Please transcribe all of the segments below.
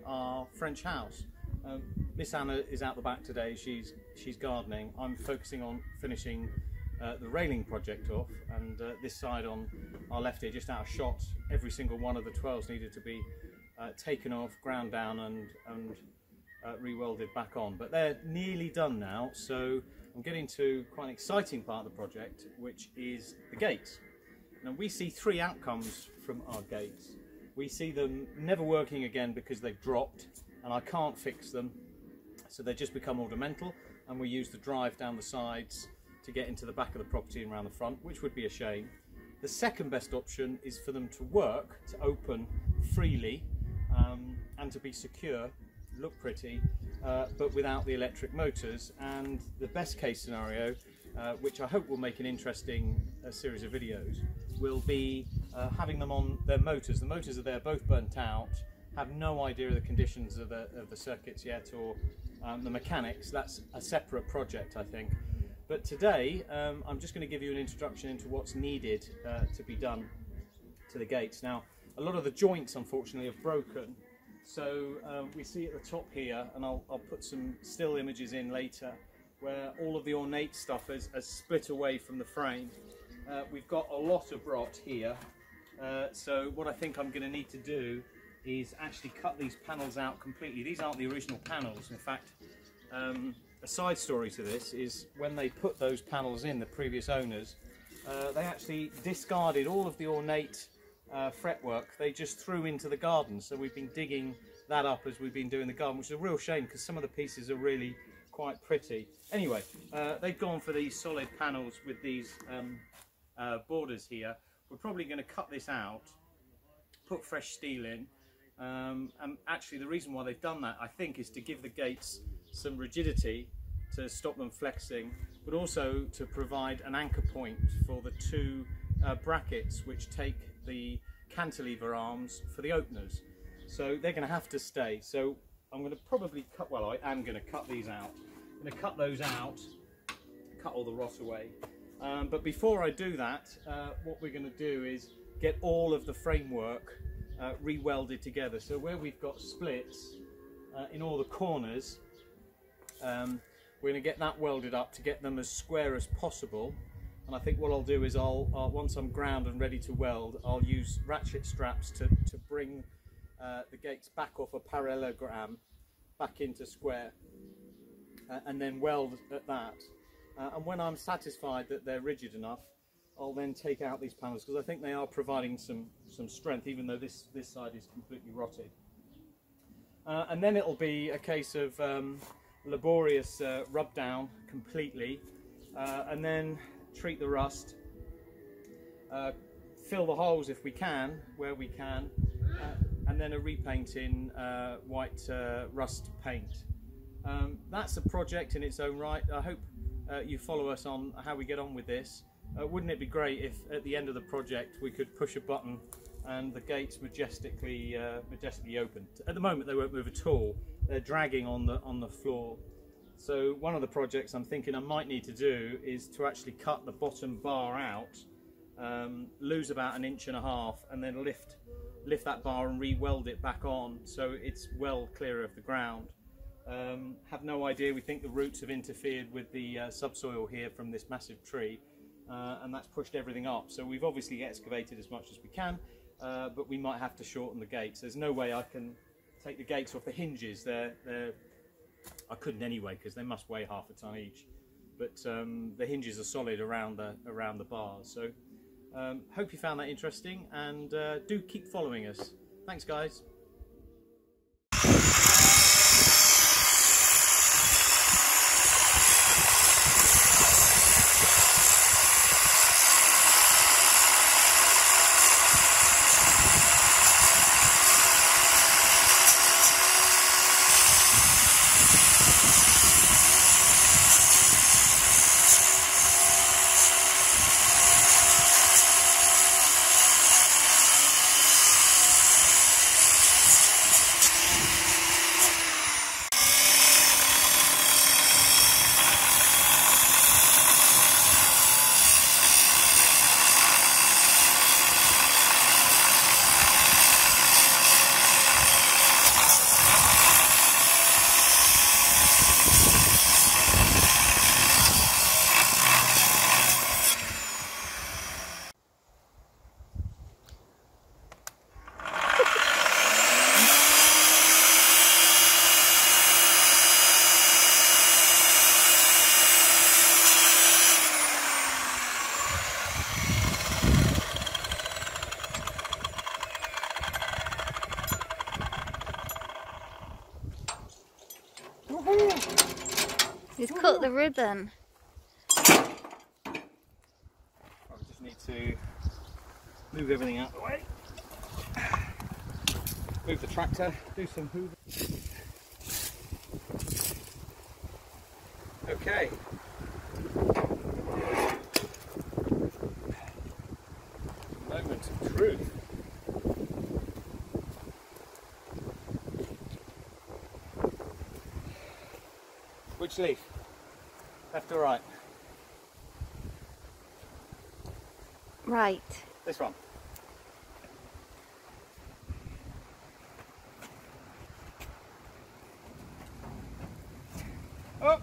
our French house. Miss Anna is out the back today, she's gardening. I'm focusing on finishing the railing project off, and this side on our left here, just out of shot, every single one of the 12s needed to be taken off, ground down and re-welded back on. But they're nearly done now, so I'm getting to quite an exciting part of the project, which is the gates. Now we see three outcomes from our gates. We see them never working again because they've dropped and I can't fix them, so they just become ornamental, and we use the drive down the sides to get into the back of the property and around the front, which would be a shame. The second best option is for them to work, to open freely and to be secure, look pretty, but without the electric motors. And the best case scenario, which I hope will make an interesting series of videos, will be having them on their motors. The motors are there, both burnt out, have no idea of the conditions of the circuits yet, or the mechanics. That's a separate project, I think. But today I'm just going to give you an introduction into what's needed to be done to the gates. Now, a lot of the joints unfortunately have broken, so we see at the top here, and I'll put some still images in later, where all of the ornate stuff has split away from the frame. We've got a lot of wrought here, so what I think I'm going to need to do is actually cut these panels out completely. These aren't the original panels. In fact, a side story to this is when they put those panels in, the previous owners, they actually discarded all of the ornate fretwork. They just threw into the garden. So we've been digging that up as we've been doing the garden, which is a real shame because some of the pieces are really quite pretty. Anyway, they've gone for these solid panels with these borders here. We're probably going to cut this out, put fresh steel in, and actually the reason why they've done that, I think, is to give the gates some rigidity to stop them flexing, but also to provide an anchor point for the two brackets which take the cantilever arms for the openers. So they're going to have to stay. So I'm going to probably cut, well, I am going to cut these out. I'm going to cut those out, cut all the rot away. But before I do that, what we're going to do is get all of the framework re-welded together. So where we've got splits in all the corners, we're going to get that welded up to get them as square as possible. And I think what I'll do is once I'm ground and ready to weld, I'll use ratchet straps to bring the gates back off a parallelogram back into square, and then weld at that. And when I'm satisfied that they're rigid enough, I'll then take out these panels, because I think they are providing some strength, even though this side is completely rotted. And then it'll be a case of laborious rub down completely, and then treat the rust, fill the holes if we can, where we can, and then a repaint in white rust paint. That's a project in its own right. I hope you follow us on how we get on with this. Wouldn't it be great if at the end of the project we could push a button and the gates majestically open? At the moment they won't move at all. They're dragging on the floor. So one of the projects I'm thinking I might need to do is to actually cut the bottom bar out, lose about 1.5 inches, and then lift that bar and re-weld it back on so it's well clear of the ground. Have no idea. We think the roots have interfered with the subsoil here from this massive tree, and that's pushed everything up. So we've obviously excavated as much as we can, but we might have to shorten the gates. There's no way I can take the gates off the hinges. I couldn't anyway, because they must weigh 1/2 a ton each. But the hinges are solid around the bars. So hope you found that interesting, and do keep following us. Thanks, guys. He's cut the ribbon. I just need to move everything out of the way. Move the tractor, do some hoovering. Okay. Moment of truth. Which leaf? Left or right? Right. This one. Oh!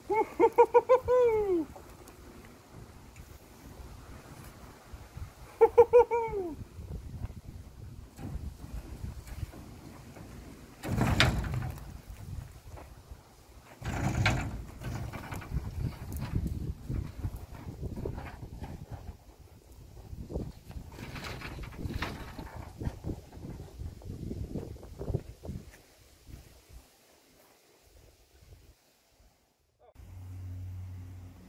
Woo-hoo-hoo-hoo-hoo! Woo-hoo-hoo-hoo!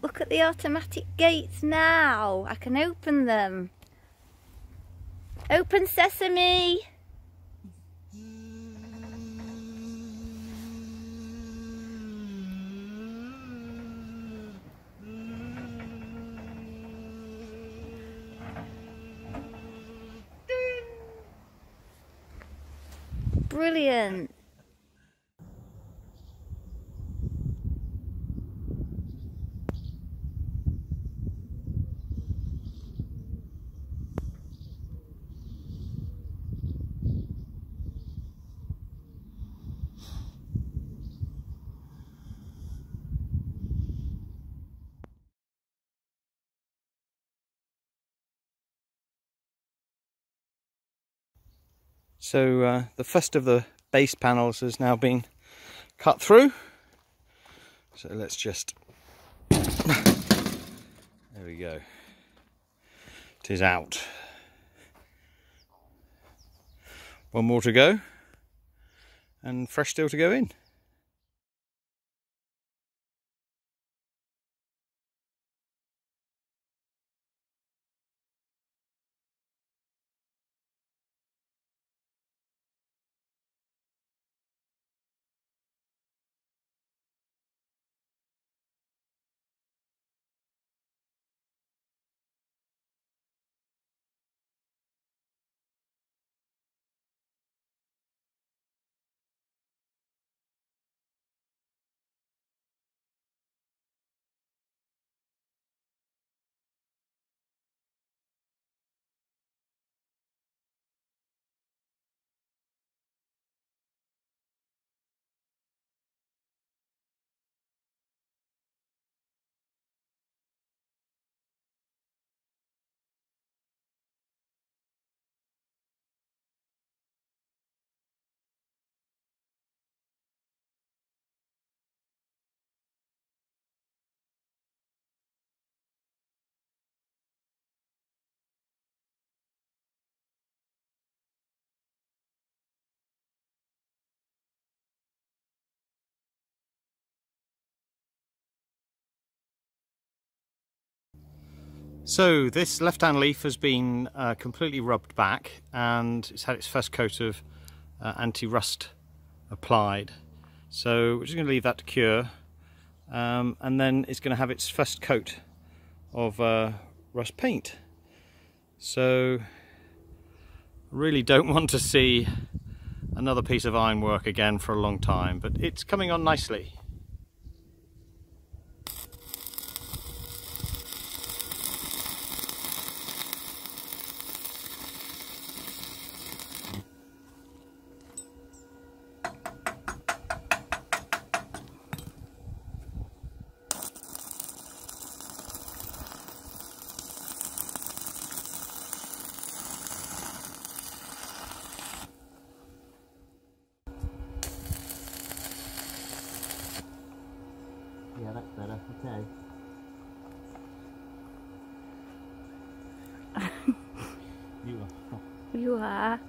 Look at the automatic gates now. I can open them. Open sesame. Brilliant. So the first of the base panels has now been cut through. So let's just, there we go. It is out. One more to go and fresh steel to go in. So this left-hand leaf has been completely rubbed back and it's had its first coat of anti-rust applied. So we're just going to leave that to cure and then it's going to have its first coat of rust paint. So I really don't want to see another piece of ironwork again for a long time, but it's coming on nicely. Yeah, that's better. Okay. You are. You are.